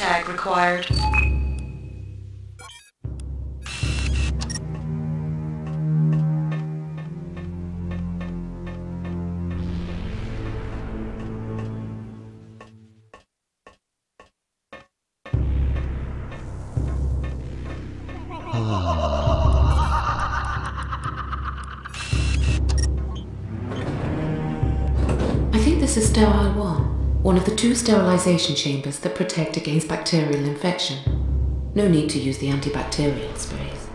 tag required. I think this is Sterile 1, one of the 2 sterilization chambers that protect against bacterial infection. No need to use the antibacterial sprays.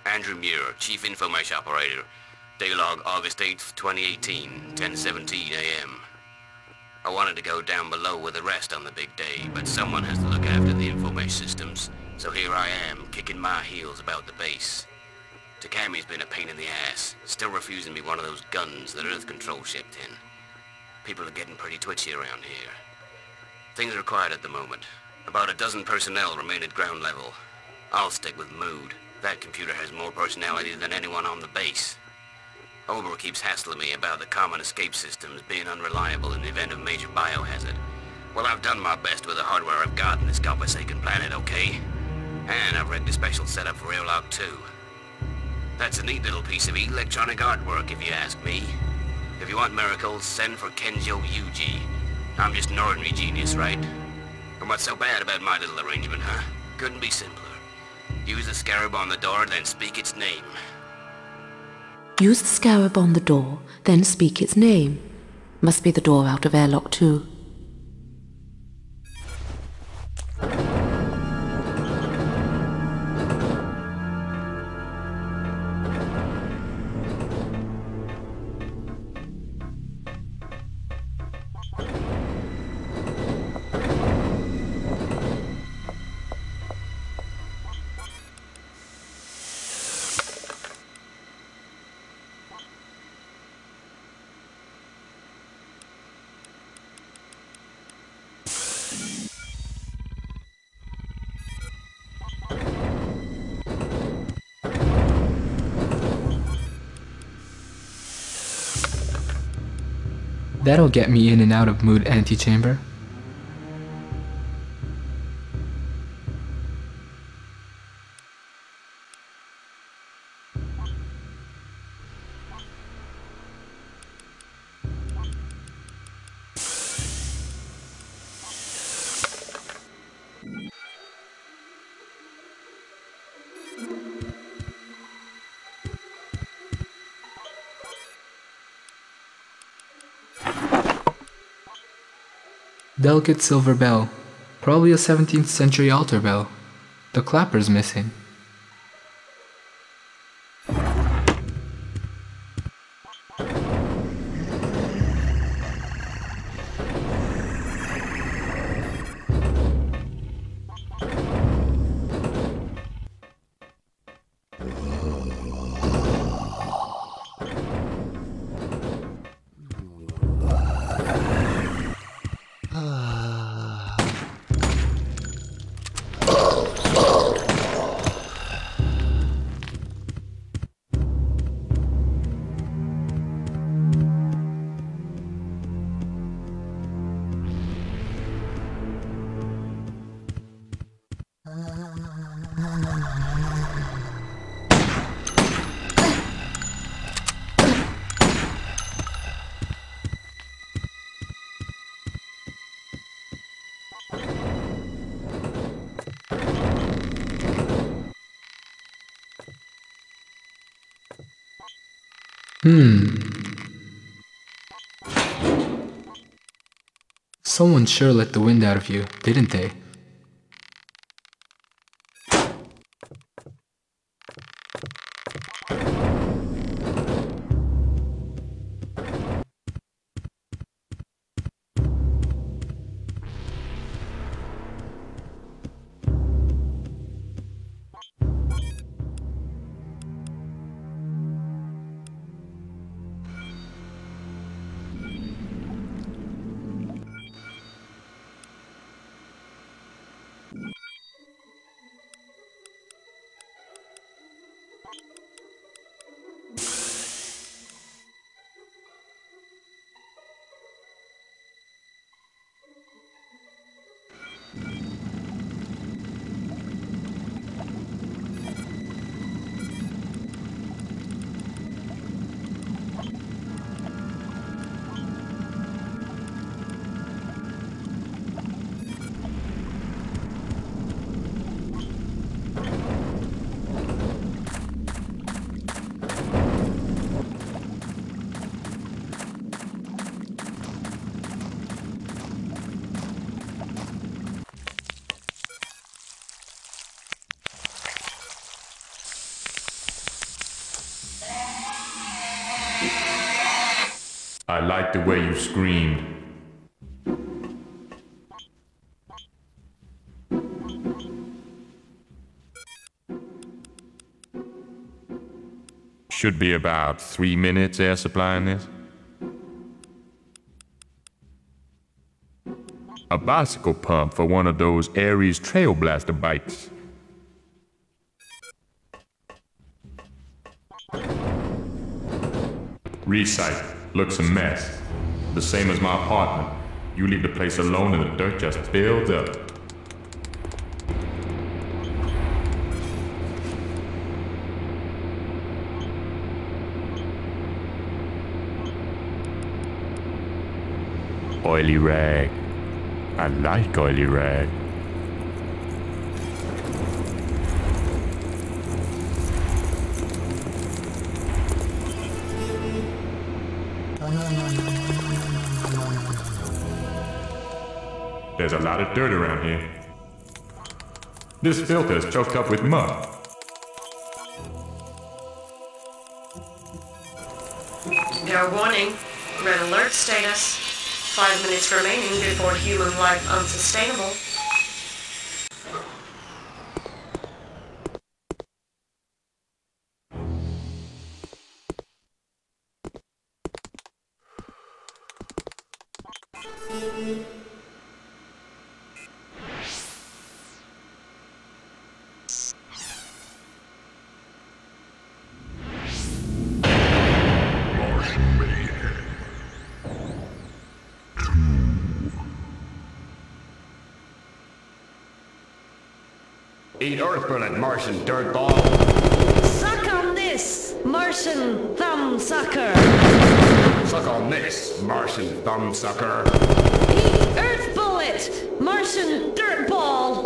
Andrew Muir, Chief Infomesh Operator. Daylog August 8th, 2018, 10:17 a.m. I wanted to go down below with the rest on the big day, but someone has to look after the Infomesh systems, so here I am, kicking my heels about the base. Takami's been a pain in the ass, still refusing me one of those guns that Earth Control shipped in. People are getting pretty twitchy around here. Things are quiet at the moment. About a dozen personnel remain at ground level. I'll stick with Mood. That computer has more personality than anyone on the base. Ober keeps hassling me about the common escape systems being unreliable in the event of major biohazard. Well, I've done my best with the hardware I've got in this godforsaken planet, okay? And I've rigged a special setup for Airlock 2. That's a neat little piece of electronic artwork, if you ask me. If you want miracles, send for Kenjo Yuji. I'm just an ordinary genius, right? And what's so bad about my little arrangement, huh? Couldn't be simpler. Use the scarab on the door, then speak its name. Use the scarab on the door, then speak its name. Must be the door out of Airlock 2. That'll get me in and out of Mood antechamber. Delicate silver bell. Probably a 17th century altar bell. The clapper's missing. Someone sure let the wind out of you, didn't they? I like the way you screamed. Should be about 3 minutes air supply in this. A bicycle pump for one of those Ares Trailblaster bikes. Resite. Looks a mess. The same as my apartment. You leave the place alone and the dirt just builds up. Oily rag. I like oily rag. There's a lot of dirt around here. This filter's choked up with mud. Air warning. Red alert status. 5 minutes remaining before human life unsustainable. Eat Earth bullet, Martian dirtball. Suck on this, Martian thumb sucker. Suck on this, Martian thumb sucker. Eat Earth bullet, Martian dirtball.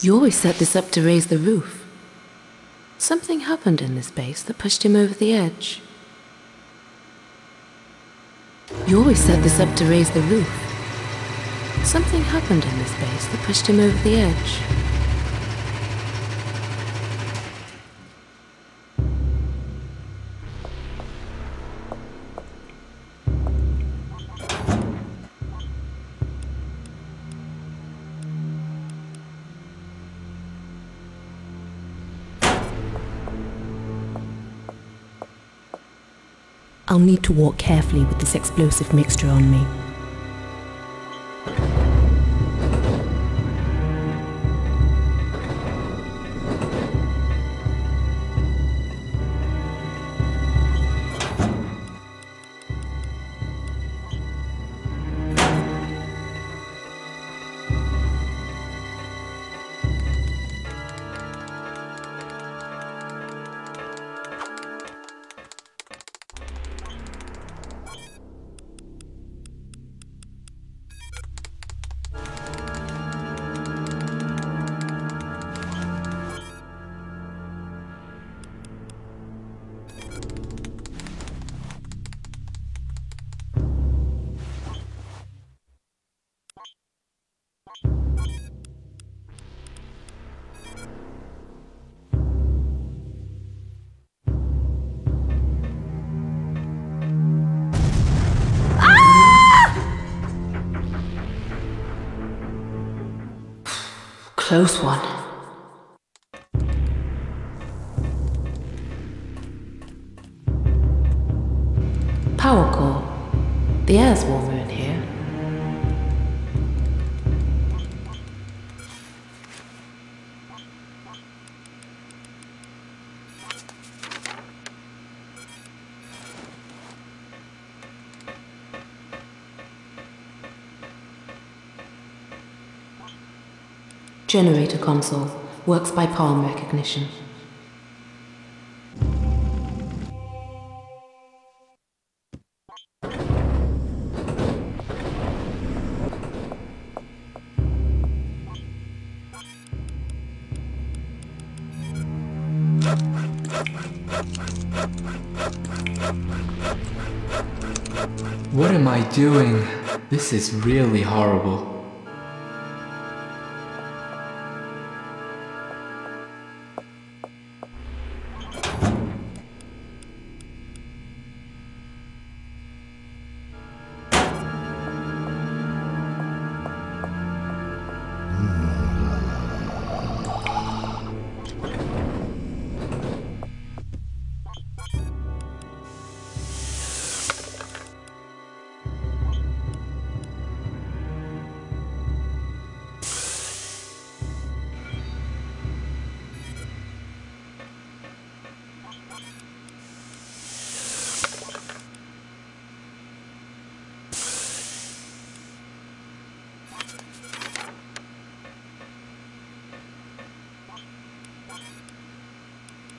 You always set this up to raise the roof. Something happened in this base that pushed him over the edge. You always set this up to raise the roof. Something happened in this base that pushed him over the edge. I'll need to walk carefully with this explosive mixture on me. Close one. Power core. The air's warmer in here. Generator console. Works by palm recognition. What am I doing? This is really horrible.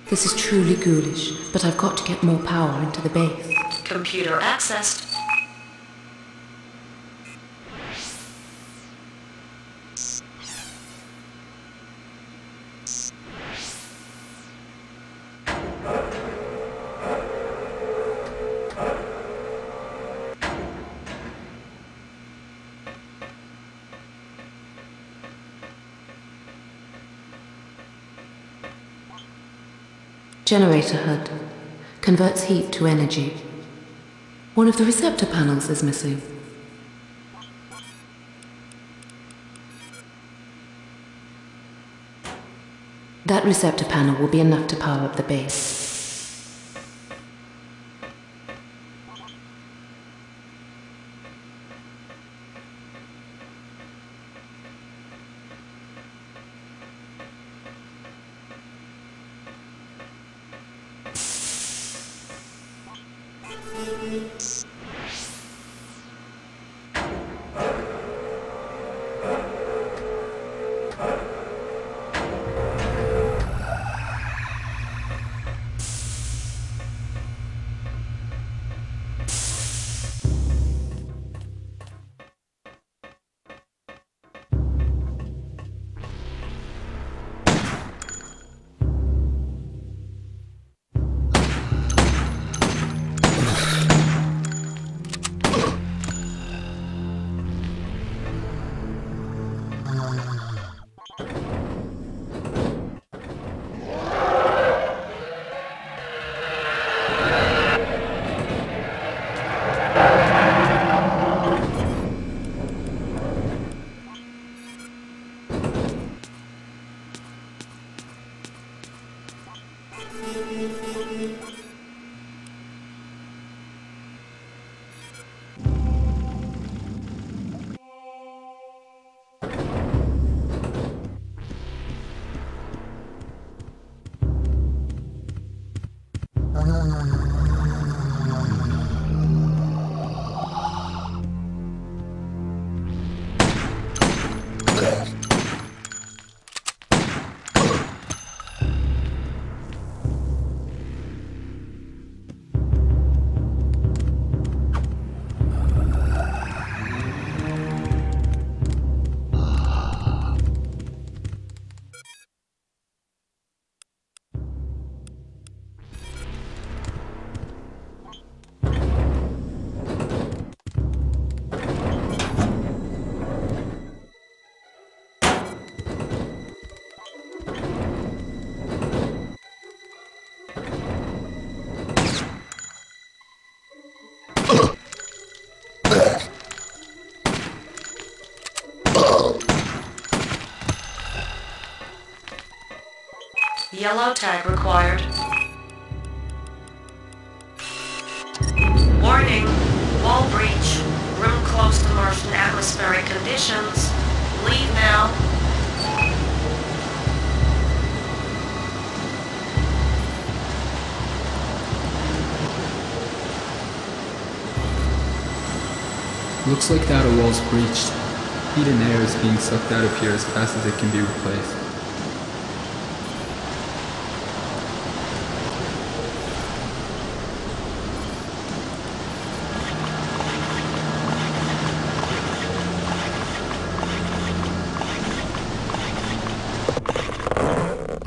This is truly ghoulish, but I've got to get more power into the base. Computer accessed. Generator HUD. Converts heat to energy. One of the receptor panels is missing. That receptor panel will be enough to power up the base. Yellow tag required. Warning. Wall breach. Room close to Martian atmospheric conditions. Leave now. Looks like the outer wall's breached. Heat and air is being sucked out of here as fast as it can be replaced.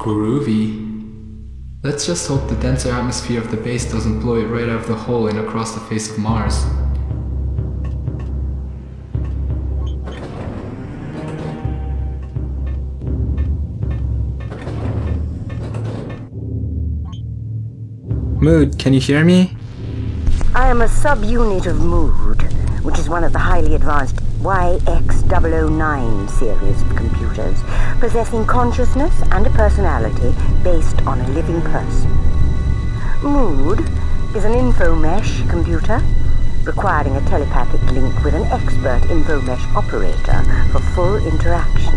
Groovy. Let's just hope the denser atmosphere of the base doesn't blow it right out of the hole and across the face of Mars. Mood, can you hear me? I am a subunit of Mood, which is one of the highly advanced YX009 series of computers, possessing consciousness and a personality based on a living person. Mood is an info-mesh computer, requiring a telepathic link with an expert info-mesh operator for full interaction.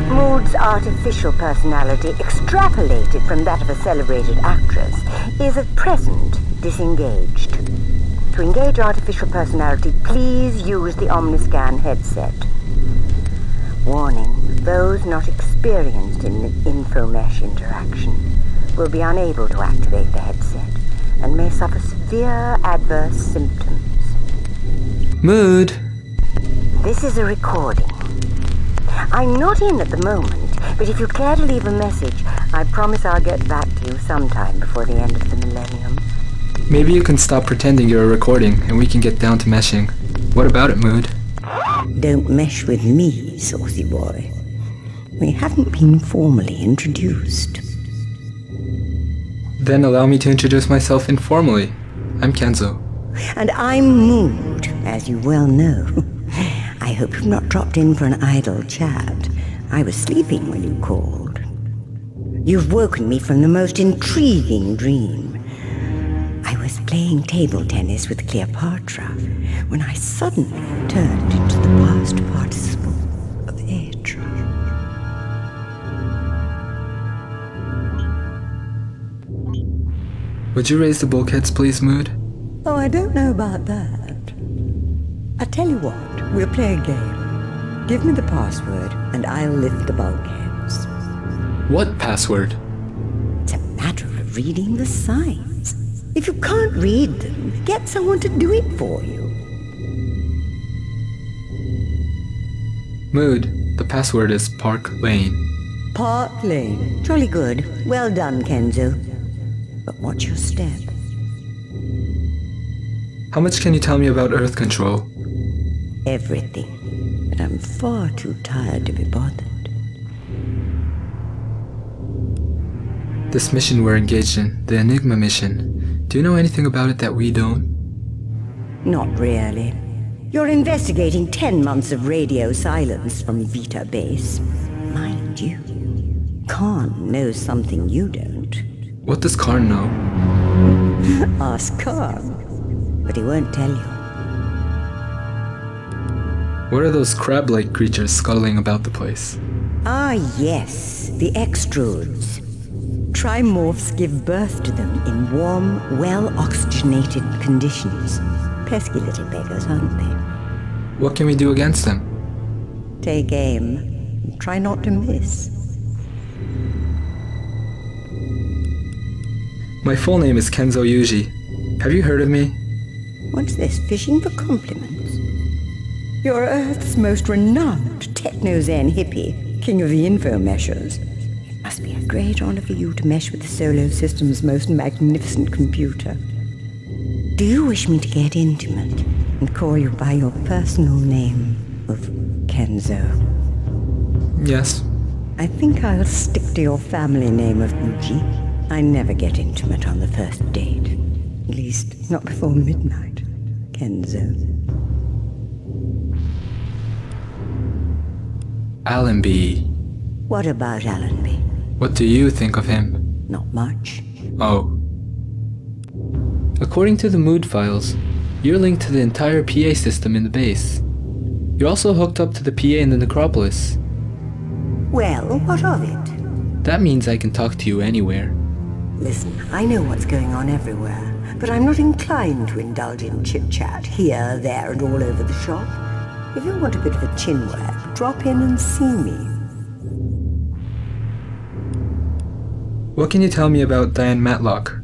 Mood's artificial personality, extrapolated from that of a celebrated actress, is at present disengaged. To engage artificial personality, please use the Omniscan headset. Warning, those not experienced in info-mesh interaction will be unable to activate the headset and may suffer severe adverse symptoms. Mood! This is a recording. I'm not in at the moment, but if you care to leave a message, I promise I'll get back to you sometime before the end of the millennium. Maybe you can stop pretending you're recording and we can get down to meshing. What about it, Mood? Don't mesh with me, saucy boy. We haven't been formally introduced. Then allow me to introduce myself informally. I'm Kenzo. And I'm Mood, as you well know. I hope you've not dropped in for an idle chat. I was sleeping when you called. You've woken me from the most intriguing dream. I was playing table tennis with Cleopatra when I suddenly turned into the past participle of Aetra. Would you raise the bulkheads, please, Mood? Oh, I don't know about that. I tell you what, we'll play a game. Give me the password and I'll lift the bulkheads. What password? It's a matter of reading the signs. If you can't read them, get someone to do it for you. Mood, the password is Park Lane. Park Lane. Jolly good. Well done, Kenzo. But watch your step. How much can you tell me about Earth control? Everything. But I'm far too tired to be bothered. This mission we're engaged in, the Enigma mission, do you know anything about it that we don't? Not really. You're investigating 10 months of radio silence from Vita Base. Mind you, Khan knows something you don't. What does Karn know? Ask Khan, but he won't tell you. What are those crab-like creatures scuttling about the place? Ah, yes, the extrudes. Trimorphs give birth to them in warm, well-oxygenated conditions. Pesky little beggars, aren't they? What can we do against them? Take aim and try not to miss. My full name is Kenzo Yuji. Have you heard of me? What's this, fishing for compliments? You're Earth's most renowned techno-zen hippie, king of the info-meshers. It must be a great honor for you to mesh with the solar system's most magnificent computer. Do you wish me to get intimate and call you by your personal name of Kenzo? Yes. I think I'll stick to your family name of Uji. I never get intimate on the first date. At least, not before midnight, Kenzo. Allenby. What about Allenby? What do you think of him? Not much. Oh. According to the mood files, you're linked to the entire PA system in the base. You're also hooked up to the PA in the necropolis. Well, what of it? That means I can talk to you anywhere. Listen, I know what's going on everywhere, but I'm not inclined to indulge in chit-chat here, there, and all over the shop. If you want a bit of a chinwag, drop in and see me. What can you tell me about Diane Matlock?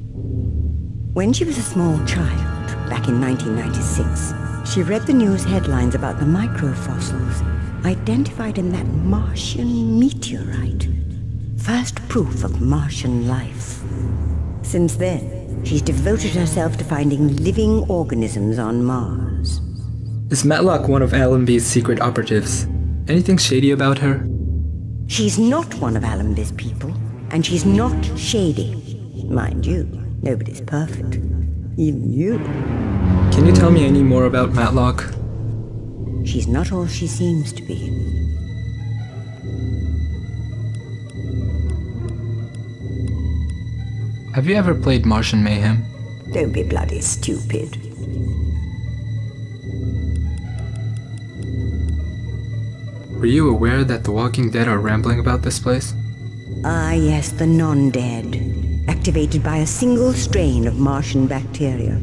When she was a small child, back in 1996, she read the news headlines about the microfossils identified in that Martian meteorite. First proof of Martian life. Since then, she's devoted herself to finding living organisms on Mars. Is Matlock one of Allenby's secret operatives? Anything shady about her? She's not one of Allenby's people, and she's not shady. Mind you, nobody's perfect. Even you. Can you tell me any more about Matlock? She's not all she seems to be. Have you ever played Martian Mayhem? Don't be bloody stupid. Were you aware that the Walking Dead are rambling about this place? Ah, yes, the non-dead. Activated by a single strain of Martian bacteria.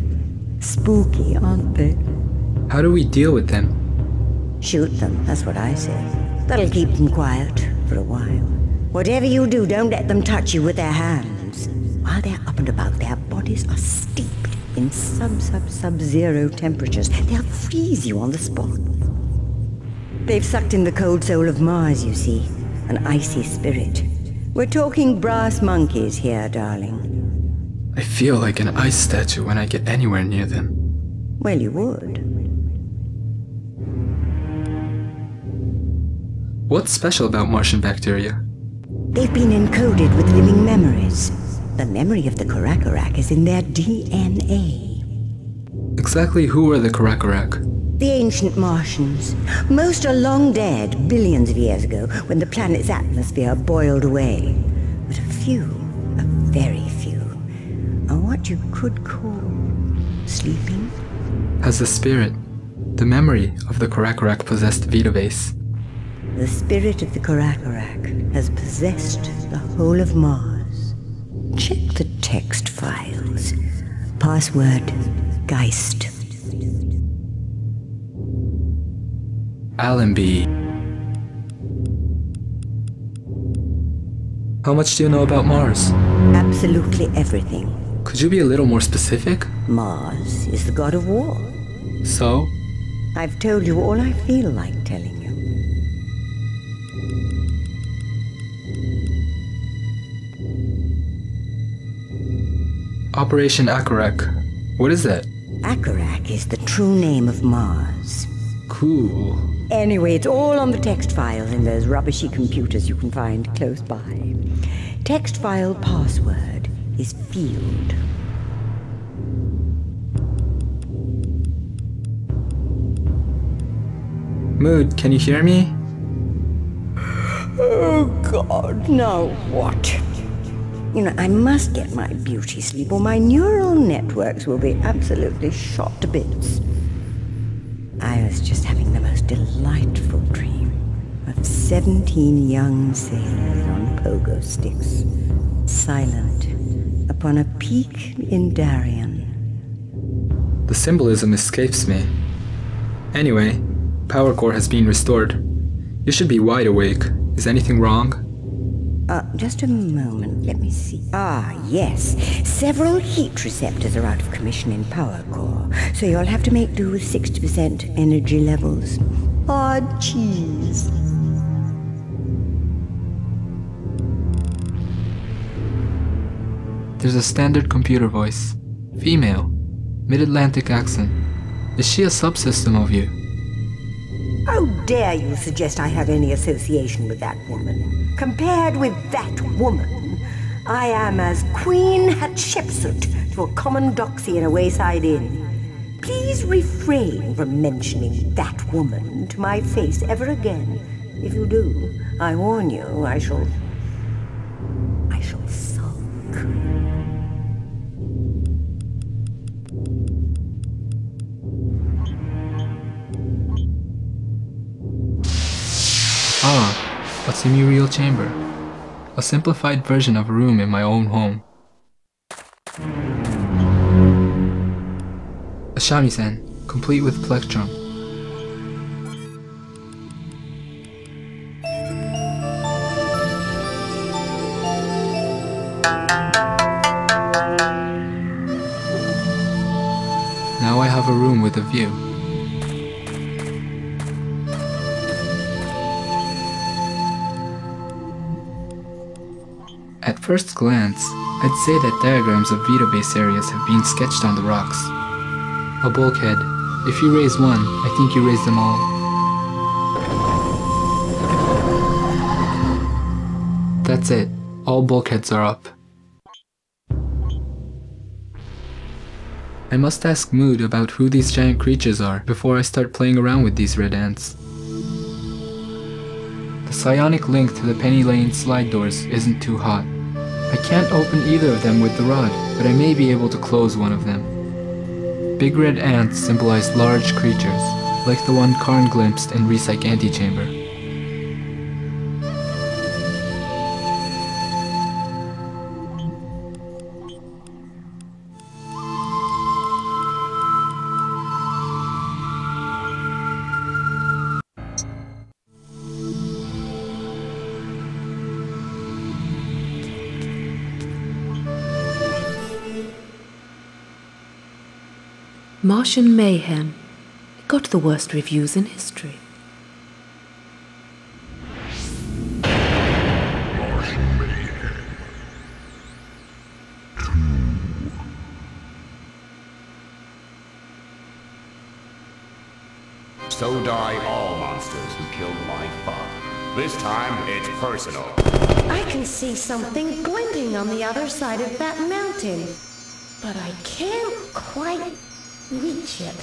Spooky, aren't they? How do we deal with them? Shoot them, that's what I say. That'll keep them quiet for a while. Whatever you do, don't let them touch you with their hands. While they're up and about, their bodies are steeped in sub-zero temperatures. They'll freeze you on the spot. They've sucked in the cold soul of Mars, you see. An icy spirit. We're talking brass monkeys here, darling. I feel like an ice statue when I get anywhere near them. Well, you would. What's special about Martian bacteria? They've been encoded with living memories. The memory of the Karakarak is in their DNA. Exactly who are the Karakarak? The ancient Martians. Most are long dead, billions of years ago, when the planet's atmosphere boiled away. But a very few, are what you could call sleeping. Has the spirit, the memory of the Karakarak possessed Vitavase? The spirit of the Karakarak has possessed the whole of Mars. Check the text files. Password, Geist. Allenby. How much do you know about Mars? Absolutely everything. Could you be a little more specific? Mars is the god of war. So? I've told you all I feel like telling you. Operation Akarak. What is that? Akarak is the true name of Mars. Cool. Anyway, it's all on the text files in those rubbishy computers you can find close by. Text file password is field. Mood, can you hear me? Oh God, now what? You know, I must get my beauty sleep or my neural networks will be absolutely shot to bits. I was just having the most delightful dream of 17 young sailors on pogo sticks, silent, upon a peak in Darien. The symbolism escapes me. Anyway, power core has been restored. You should be wide awake. Is anything wrong? Just a moment, let me see. Ah, yes. Several heat receptors are out of commission in power core, so you'll have to make do with 60% energy levels. Ah, jeez. There's a standard computer voice. Female. Mid-Atlantic accent. Is she a subsystem of you? How dare you suggest I have any association with that woman? Compared with that woman, I am as Queen Hatshepsut to a common doxy in a wayside inn. Please refrain from mentioning that woman to my face ever again. If you do, I warn you, I shall... Ah, a semi-real chamber. A simplified version of a room in my own home. A shamisen, complete with plectrum. Now I have a room with a view. At first glance, I'd say that diagrams of Vita base areas have been sketched on the rocks. A bulkhead. If you raise one, I think you raise them all. That's it. All bulkheads are up. I must ask Mood about who these giant creatures are before I start playing around with these red ants. The psionic link to the Penny Lane slide doors isn't too hot. I can't open either of them with the rod, but I may be able to close one of them. Big red ants symbolize large creatures, like the one Karn glimpsed in Repsych antechamber. Martian Mayhem. It got the worst reviews in history. Martian Mayhem 2. So die all monsters who killed my father. This time, it's personal. I can see something glinting on the other side of that mountain, but I can't quite reach it.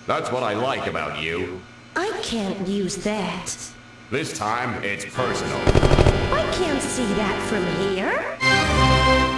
That's what I like about you. I can't use that. This time, it's personal. I can't see that from here.